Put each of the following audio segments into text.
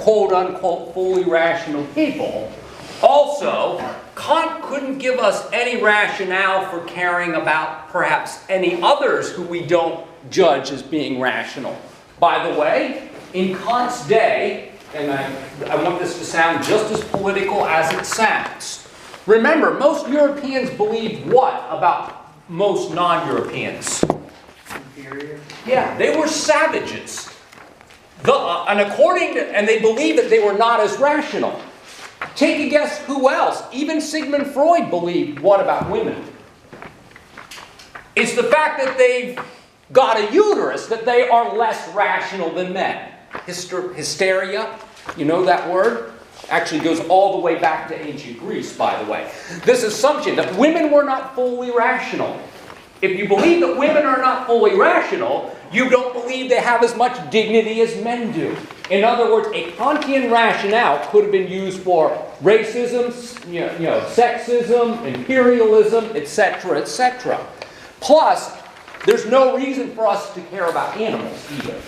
quote-unquote fully rational people. Also, Kant couldn't give us any rationale for caring about perhaps any others who we don't judge as being rational. By the way, in Kant's day, and I want this to sound just as political as it sounds. Remember, most Europeans believed what about most non-Europeans? Inferior. Yeah, they were savages. And they believed that they were not as rational. Take a guess who else? Even Sigmund Freud believed what about women? It's the fact that they've got a uterus that they are less rational than men. Hysteria, you know that word? Actually goes all the way back to ancient Greece, by the way. This assumption that women were not fully rational. If you believe that women are not fully rational, you don't believe they have as much dignity as men do. In other words, a Kantian rationale could have been used for racism, sexism, imperialism, etc., etc. Plus, there's no reason for us to care about animals either,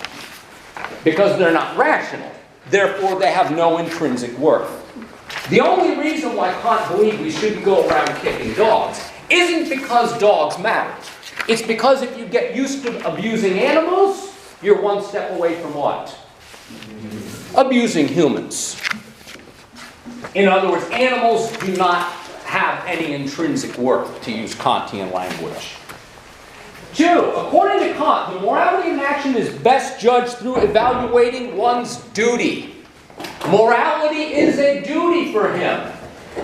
because they're not rational. Therefore, they have no intrinsic worth. The only reason why Kant believed we shouldn't go around kicking dogs isn't because dogs matter. It's because if you get used to abusing animals, you're one step away from what? Abusing humans. In other words, animals do not have any intrinsic worth, to use Kantian language. 2, according to Kant, the morality in action is best judged through evaluating one's duty. Morality is a duty for him.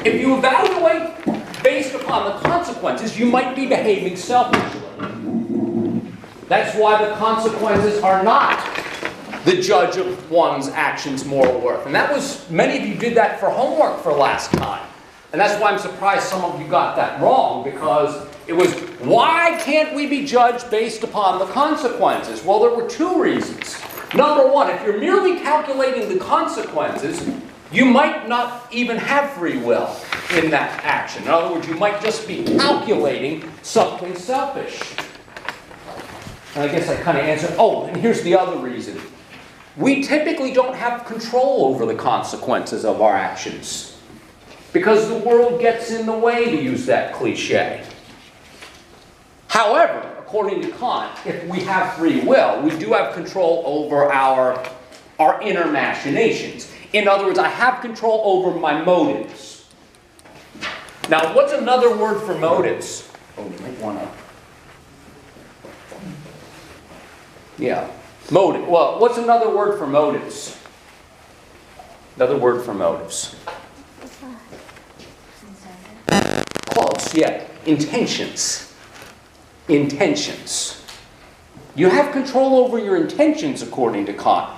If you evaluate based upon the consequences, you might be behaving selfishly. That's why the consequences are not the judge of one's actions' moral worth. And that was, many of you did that for homework for last time. And that's why I'm surprised some of you got that wrong, because it was, why can't we be judged based upon the consequences? Well, there were 2 reasons. Number 1, if you're merely calculating the consequences, you might not even have free will in that action. In other words, you might just be calculating something selfish. And I guess I kind of answered, and here's the other reason. We typically don't have control over the consequences of our actions, because the world gets in the way, to use that cliche. However, according to Kant, if we have free will, we do have control over our inner machinations. In other words, I have control over my motives. Now, what's another word for motives? You might want to... Yeah, motive. Well, what's another word for motives? Another word for motives. Close, yeah. Intentions. Intentions. You have control over your intentions, according to Kant.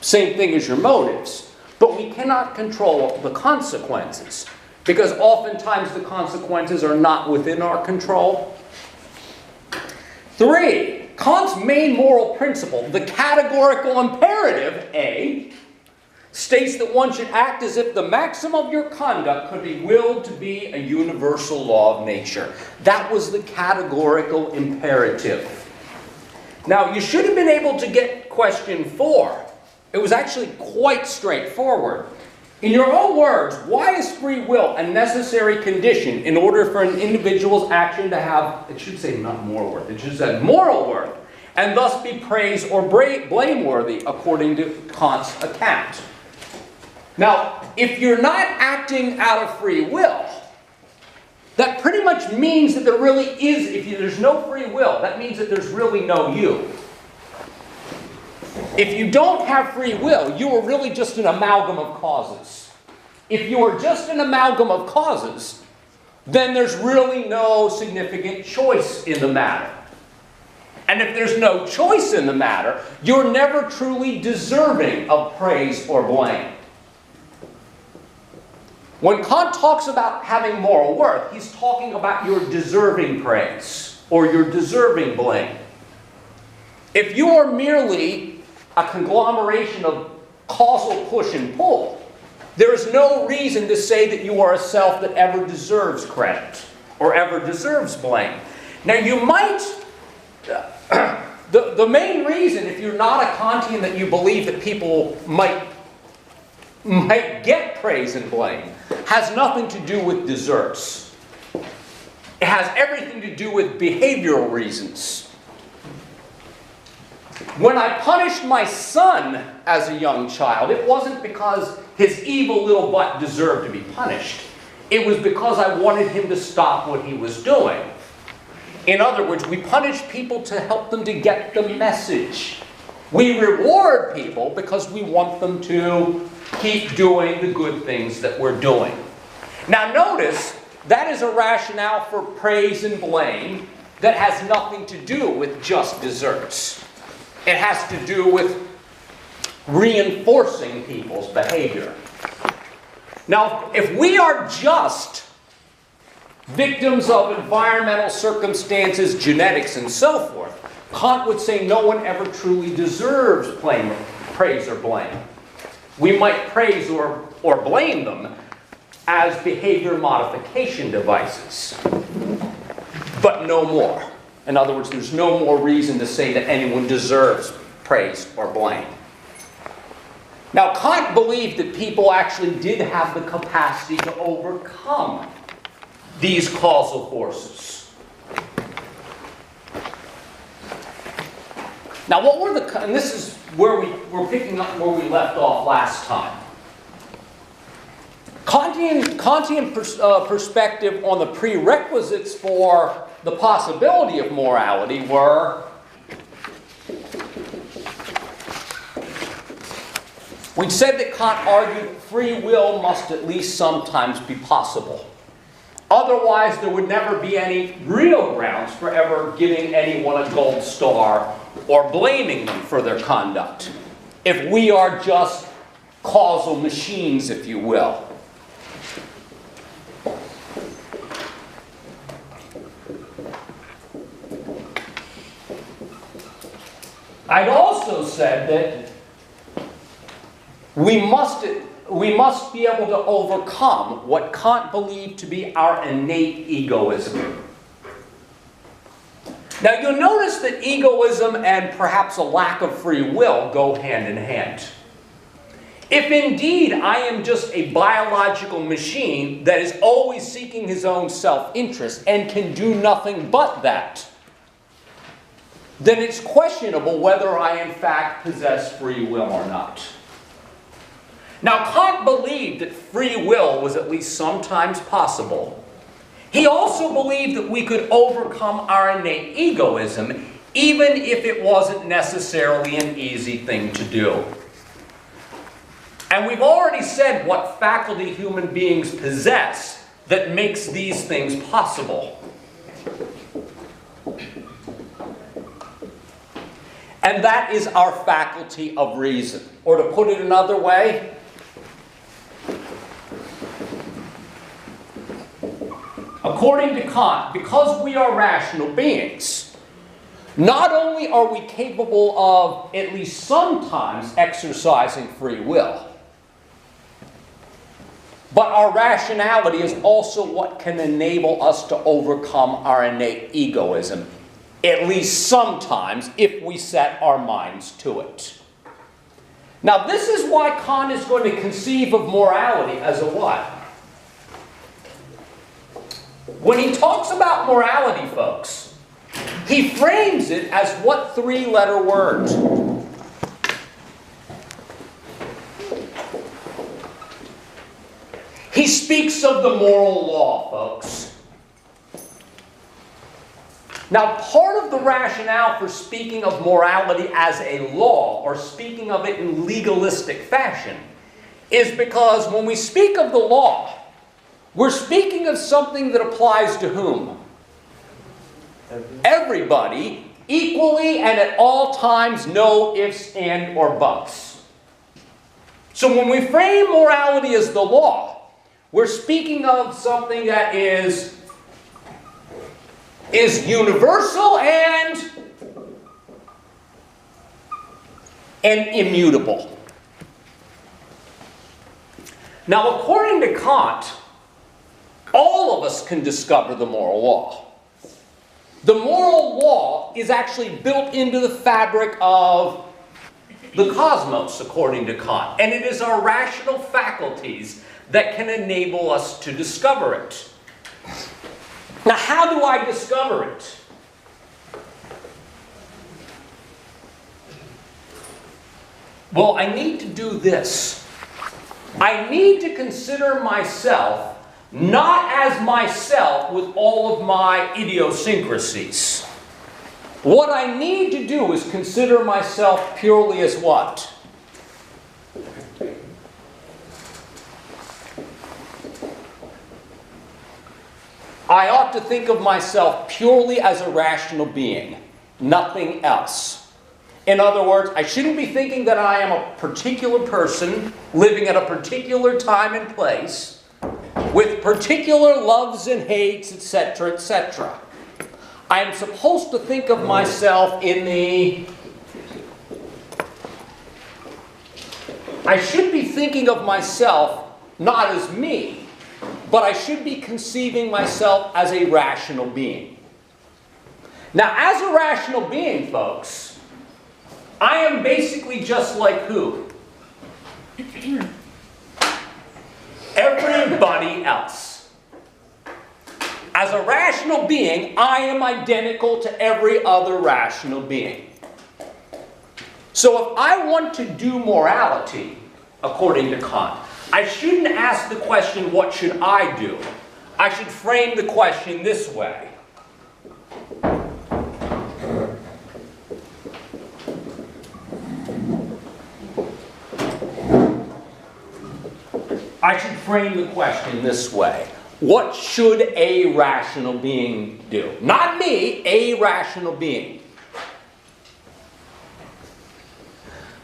Same thing as your motives. But we cannot control the consequences, because oftentimes the consequences are not within our control. 3, Kant's main moral principle, the categorical imperative, A, states that one should act as if the maxim of your conduct could be willed to be a universal law of nature. That was the categorical imperative. Now, you should have been able to get question 4. It was actually quite straightforward. In your own words, why is free will a necessary condition in order for an individual's action to have, it should say not moral worth, it should say moral worth, and thus be praised or blameworthy according to Kant's account? Now, if you're not acting out of free will, that pretty much means that there really is, there's no free will, that means that there's really no you. If you don't have free will, you are really just an amalgam of causes. If you are just an amalgam of causes, then there's really no significant choice in the matter. And if there's no choice in the matter, you're never truly deserving of praise or blame. When Kant talks about having moral worth, he's talking about your deserving praise or your deserving blame. If you are merely a conglomeration of causal push and pull, there is no reason to say that you are a self that ever deserves credit or ever deserves blame. Now you might, the main reason, if you're not a Kantian, that you believe that people might might get praise and blame has nothing to do with deserts. It has everything to do with behavioral reasons. When I punished my son as a young child, it wasn't because his evil little butt deserved to be punished. It was because I wanted him to stop what he was doing. In other words, we punish people to help them to get the message. We reward people because we want them to keep doing the good things that we're doing. Now notice, that is a rationale for praise and blame that has nothing to do with just deserts. It has to do with reinforcing people's behavior. Now, if we are just victims of environmental circumstances, genetics, and so forth, Kant would say no one ever truly deserves praise or blame. We might praise or blame them as behavior modification devices, but no more. In other words, there's no more reason to say that anyone deserves praise or blame. Now, Kant believed that people actually did have the capacity to overcome these causal forces. Now, what were and this is where we're picking up where we left off last time. Kantian perspective on the prerequisites for the possibility of morality were, we said that Kant argued free will must at least sometimes be possible. Otherwise, there would never be any real grounds for ever giving anyone a gold star or blaming them for their conduct, if we are just causal machines, if you will. I'd also said that we must be able to overcome what Kant believed to be our innate egoism. Now you'll notice that egoism and perhaps a lack of free will go hand in hand. If indeed I am just a biological machine that is always seeking his own self-interest and can do nothing but that, then it's questionable whether I in fact possess free will or not. Now, Kant believed that free will was at least sometimes possible. He also believed that we could overcome our innate egoism, even if it wasn't necessarily an easy thing to do. And we've already said what faculty human beings possess that makes these things possible. And that is our faculty of reason. Or to put it another way, according to Kant, because we are rational beings, not only are we capable of at least sometimes exercising free will, but our rationality is also what can enable us to overcome our innate egoism, at least sometimes, if we set our minds to it. Now, this is why Kant is going to conceive of morality as a what? When he talks about morality, folks, he frames it as what three-letter word? He speaks of the moral law, folks. Now, part of the rationale for speaking of morality as a law, or speaking of it in legalistic fashion, is because when we speak of the law, we're speaking of something that applies to whom? Everybody, equally and at all times, no ifs, and, or buts. So when we frame morality as the law, we're speaking of something that is universal and immutable. Now, according to Kant, all of us can discover the moral law. The moral law is actually built into the fabric of the cosmos, according to Kant. And it is our rational faculties that can enable us to discover it. Now, how do I discover it? Well, I need to do this. I need to consider myself not as myself with all of my idiosyncrasies. What I need to do is consider myself purely as what? I ought to think of myself purely as a rational being, nothing else. In other words, I shouldn't be thinking that I am a particular person living at a particular time and place with particular loves and hates, etc., etc. I am supposed to think of myself in the... I should be thinking of myself not as me, but I should be conceiving myself as a rational being. Now, as a rational being, folks, I am basically just like who? Everybody else. As a rational being, I am identical to every other rational being. So if I want to do morality, according to Kant, I shouldn't ask the question, what should I do? I should frame the question this way. I should frame the question this way. What should a rational being do? Not me, a rational being.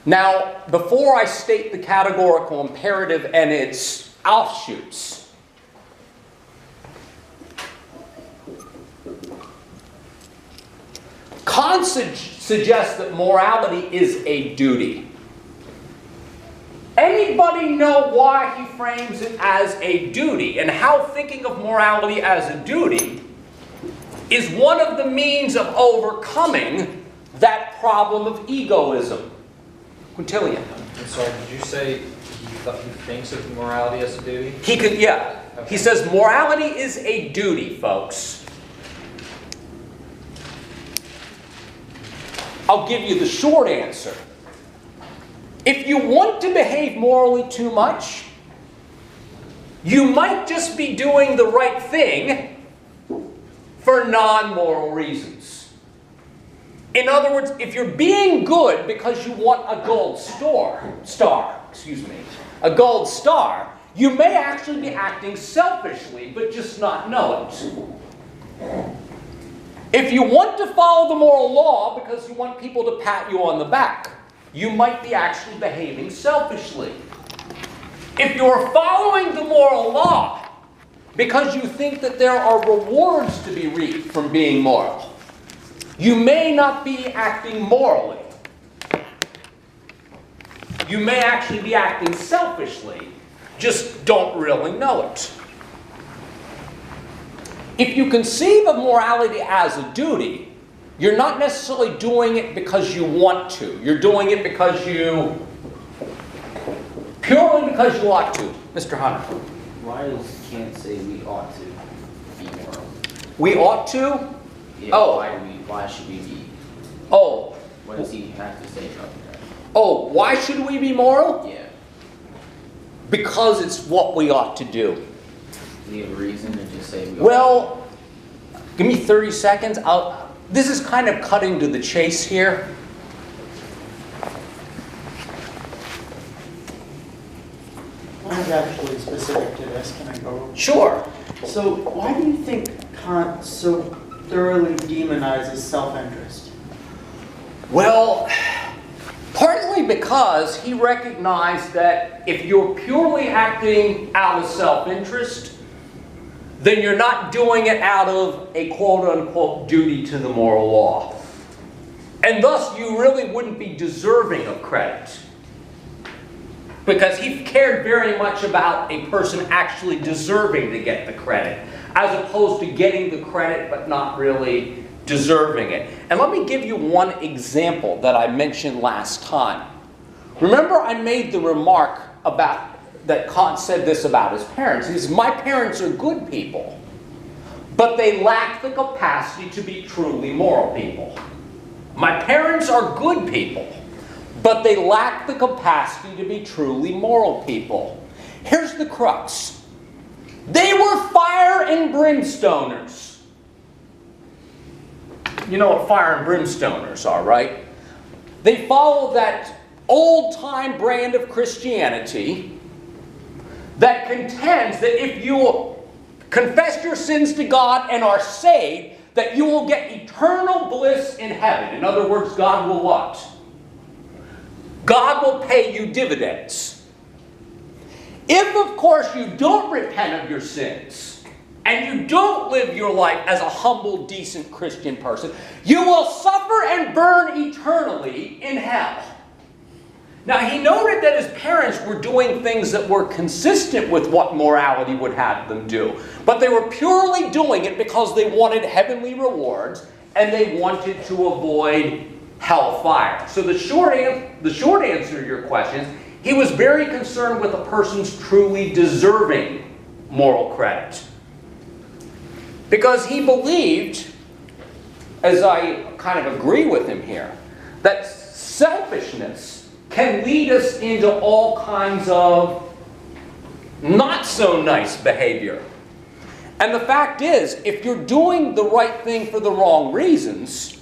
Now, before I state the categorical imperative and its offshoots, Kant suggests that morality is a duty. Anybody know why he frames it as a duty, and how thinking of morality as a duty is one of the means of overcoming that problem of egoism? Quintillion. I'm sorry, did you say he thinks of morality as a duty? He could, yeah. Okay. He says morality is a duty, folks. I'll give you the short answer. If you want to behave morally too much, you might just be doing the right thing for non-moral reasons. In other words, if you're being good because you want a gold star, a gold star, you may actually be acting selfishly, but just not know it. If you want to follow the moral law because you want people to pat you on the back, you might be actually behaving selfishly. If you're following the moral law because you think that there are rewards to be reaped from being moral, you may not be acting morally. You may actually be acting selfishly, just don't really know it. If you conceive of morality as a duty, you're not necessarily doing it because you want to. You're doing it because purely because you ought to. Mr. Hunter. Why does Kant say we ought to be moral? We ought to? Yeah, Oh. Why should we be? Oh. What does he have to say about that? Oh, why should we be moral? Yeah. Because it's what we ought to do. Do you have a reason to just say we ought Well, give me 30 seconds. This is kind of cutting to the chase here. Mine's actually specific to this. Can I go? Sure. So why do you think Kant so thoroughly demonizes self-interest? Well, partly because he recognized that if you're purely acting out of self-interest, then you're not doing it out of a quote-unquote duty to the moral law. And thus, you really wouldn't be deserving of credit. Because he cared very much about a person actually deserving to get the credit, as opposed to getting the credit but not really deserving it. And let me give you one example that I mentioned last time. Remember I made the remark about that Kant said this about his parents. He says, my parents are good people, but they lack the capacity to be truly moral people. My parents are good people, but they lack the capacity to be truly moral people. Here's the crux. They were fire and brimstoners. You know what fire and brimstoners are, right? They follow that old-time brand of Christianity that contends that if you confess your sins to God and are saved, that you will get eternal bliss in heaven. In other words, God will what? God will pay you dividends. If, of course, you don't repent of your sins, and you don't live your life as a humble, decent Christian person, you will suffer and burn eternally in hell. Now, he noted that his parents were doing things that were consistent with what morality would have them do. But they were purely doing it because they wanted heavenly rewards and they wanted to avoid hellfire. So the short answer to your question is, he was very concerned with a person's truly deserving moral credit. Because he believed, as I kind of agree with him here, that selfishness can lead us into all kinds of not so nice behavior. And the fact is, if you're doing the right thing for the wrong reasons,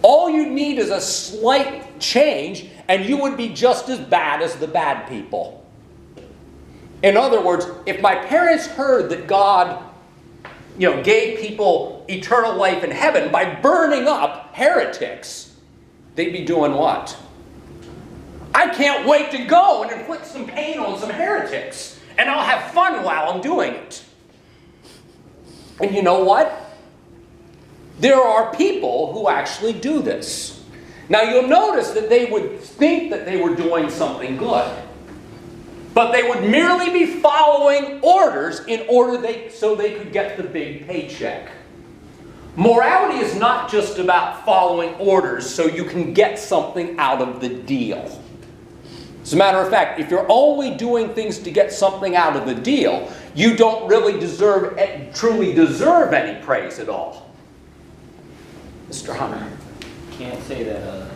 all you need is a slight change and you would be just as bad as the bad people. In other words, if my parents heard that God, gave people eternal life in heaven by burning up heretics, they'd be doing what? I can't wait to go and inflict some pain on some heretics, and I'll have fun while I'm doing it. And you know what? There are people who actually do this. Now you'll notice that they would think that they were doing something good, but they would merely be following orders so they could get the big paycheck. Morality is not just about following orders so you can get something out of the deal. As a matter of fact, if you're only doing things to get something out of the deal, you don't really truly deserve any praise at all. Mr. Hunter. Can't say that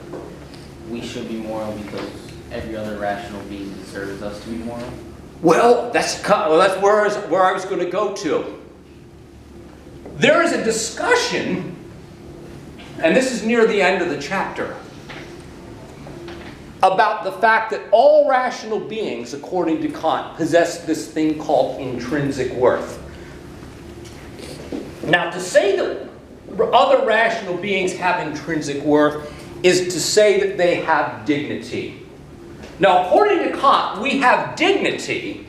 we should be moral because every other rational being deserves us to be moral. Well, that's where I was going to go to. There is a discussion, and this is near the end of the chapter, about the fact that all rational beings, according to Kant, possess this thing called intrinsic worth. Now, to say that other rational beings have intrinsic worth is to say that they have dignity. Now, according to Kant, we have dignity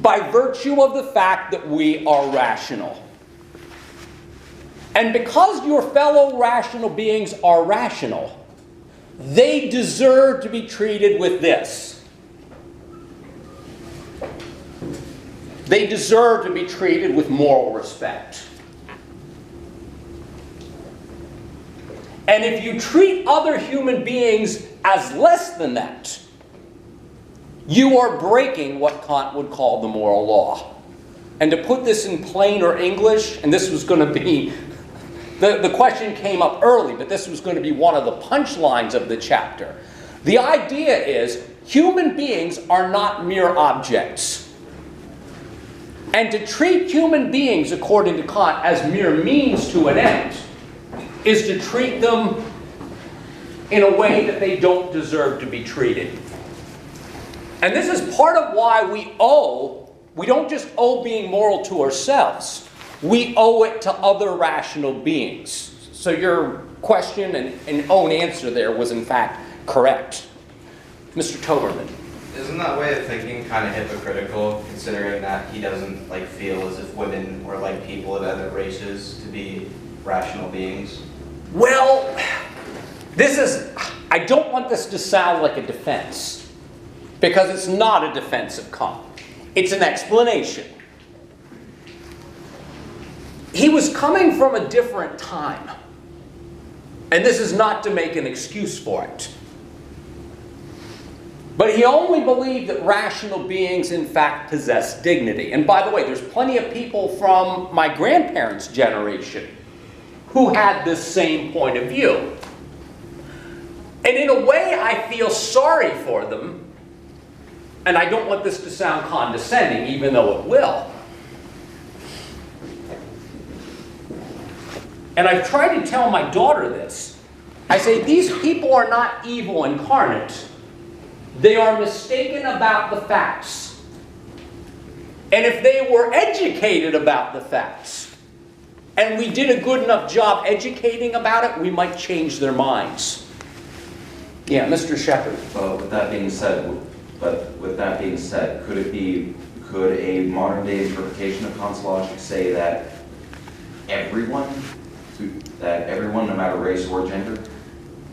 by virtue of the fact that we are rational. And because your fellow rational beings are rational, they deserve to be treated with this. They deserve to be treated with moral respect. And if you treat other human beings as less than that, you are breaking what Kant would call the moral law. And to put this in plainer English, and this was going to be, the question came up early, but this was going to be one of the punchlines of the chapter. The idea is human beings are not mere objects. And to treat human beings, according to Kant, as mere means to an end is to treat them in a way that they don't deserve to be treated. And this is part of why we don't just owe being moral to ourselves. We owe it to other rational beings. So your question and own answer there was in fact correct. Mr. Toberman. Isn't that way of thinking kind of hypocritical, considering that he doesn't feel as if women or people of other races to be rational beings? Well, I don't want this to sound like a defense, because it's not a defense of Kant. It's an explanation. He was coming from a different time, and this is not to make an excuse for it. But he only believed that rational beings in fact possess dignity. And by the way, there's plenty of people from my grandparents' generation who had this same point of view. And in a way, I feel sorry for them. And I don't want this to sound condescending, even though it will. And I've tried to tell my daughter this. I say, these people are not evil incarnate. They are mistaken about the facts. And if they were educated about the facts, and we did a good enough job educating about it, we might change their minds. Yeah, Mr. Shepard. Well, with that being said, could a modern day interpretation of Kant's logic say that everyone, no matter race or gender,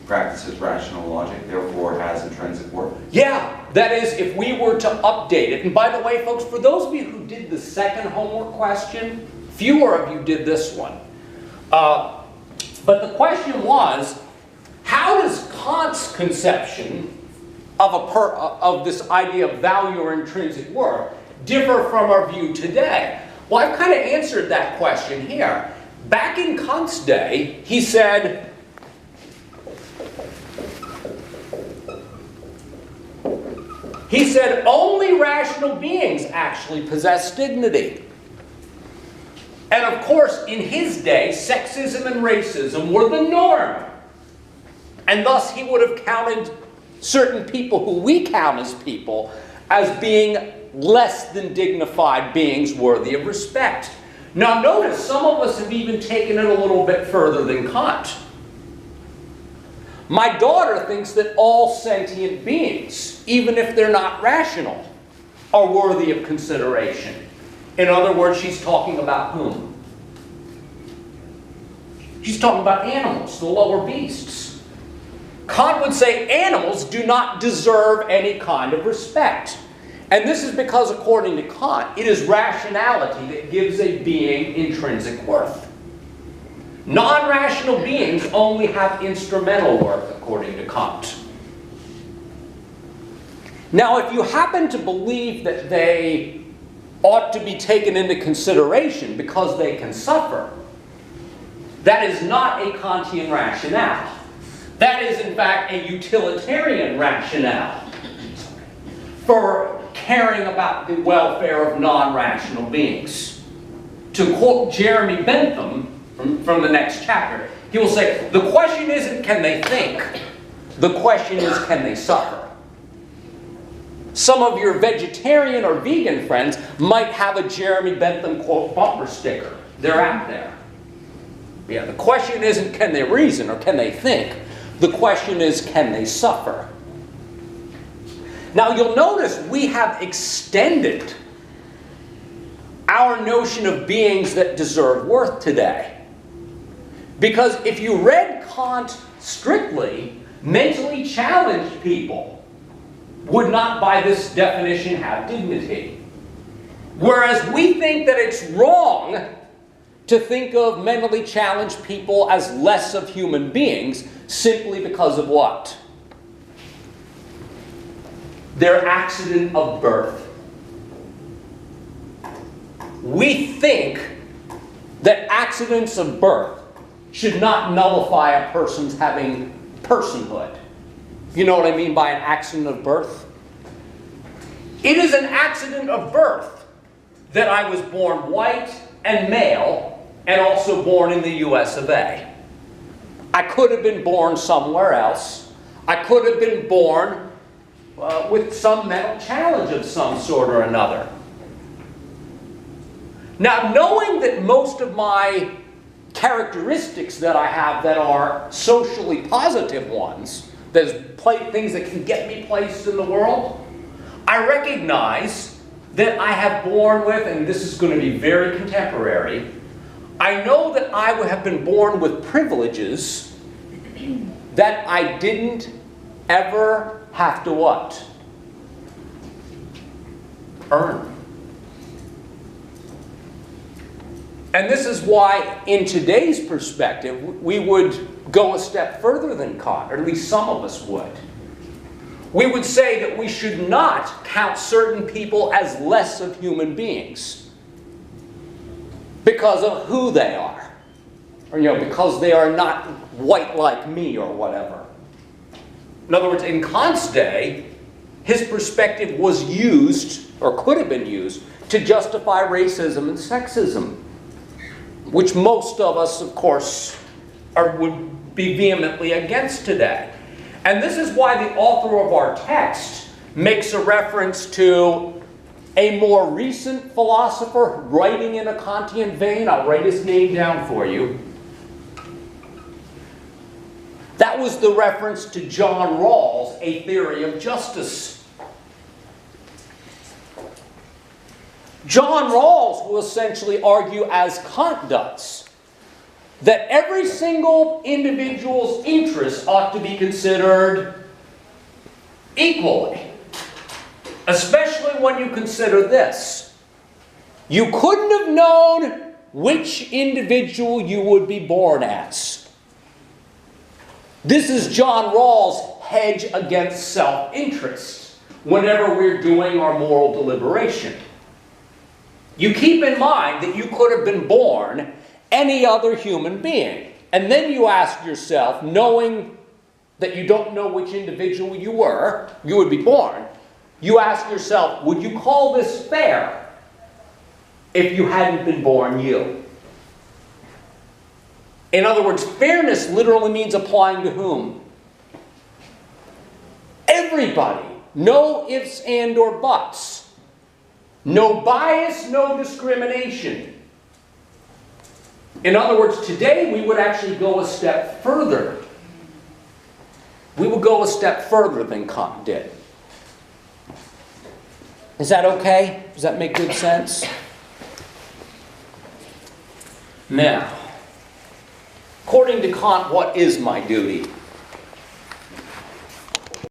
practices rational logic, therefore has intrinsic worth? Yeah, that is, if we were to update it. And by the way, folks, for those of you who did the second homework question, fewer of you did this one. But the question was, how does Kant's conception of this idea of value or intrinsic worth differ from our view today? Well, I've kind of answered that question here. Back in Kant's day, he said, only rational beings actually possess dignity. And of course, in his day, sexism and racism were the norm. And thus, he would have counted certain people who we count as people as being less than dignified beings worthy of respect. Now notice, some of us have even taken it a little bit further than Kant. My daughter thinks that all sentient beings, even if they're not rational, are worthy of consideration. In other words, she's talking about whom? She's talking about animals, the lower beasts. Kant would say animals do not deserve any kind of respect. And this is because, according to Kant, it is rationality that gives a being intrinsic worth. Non-rational beings only have instrumental worth, according to Kant. Now, if you happen to believe that they ought to be taken into consideration because they can suffer, that is not a Kantian rationale. That is, in fact, a utilitarian rationale for caring about the welfare of non-rational beings. To quote Jeremy Bentham from the next chapter, he will say, the question isn't can they think, the question is can they suffer. Some of your vegetarian or vegan friends might have a Jeremy Bentham quote bumper sticker. They're out there. Yeah, the question isn't can they reason or can they think. The question is can they suffer. Now you'll notice we have extended our notion of beings that deserve worth today. Because if you read Kant strictly, mentally challenged people would not by this definition have dignity. Whereas we think that it's wrong to think of mentally challenged people as less of human beings simply because of what? Their accident of birth. We think that accidents of birth should not nullify a person's having personhood. You know what I mean by an accident of birth? It is an accident of birth that I was born white and male and also born in the US of A. I could have been born somewhere else. I could have been born with some mental challenge of some sort or another. Now, knowing that most of my characteristics that I have that are socially positive ones, there's things that can get me placed in the world, I recognize that I have born with, and this is going to be very contemporary, I know that I would have been born with privileges that I didn't ever have to what? Earn. And this is why, in today's perspective, we would go a step further than Kant, or at least some of us would. we would say that we should not count certain people as less of human beings because of who they are, or because they are not white like me or whatever. In other words, in Kant's day, his perspective was used, or could have been used, to justify racism and sexism, which most of us, of course, would be vehemently against today. And this is why the author of our text makes a reference to a more recent philosopher writing in a Kantian vein. I'll write his name down for you. That was the reference to John Rawls' A Theory of Justice. John Rawls will essentially argue, as Kant does, that every single individual's interests ought to be considered equally. Especially when you consider this. You couldn't have known which individual you would be born as. This is John Rawls' hedge against self-interest whenever we're doing our moral deliberation. You keep in mind that you could have been born any other human being. And then you ask yourself, knowing that you don't know which individual you would be born, you ask yourself, would you call this fair if you hadn't been born you? In other words, fairness literally means applying to whom? Everybody. No ifs and or buts. No bias, no discrimination. In other words, today we would actually go a step further. We would go a step further than Kant did. Is that okay? Does that make good sense? Now, according to Kant, what is my duty?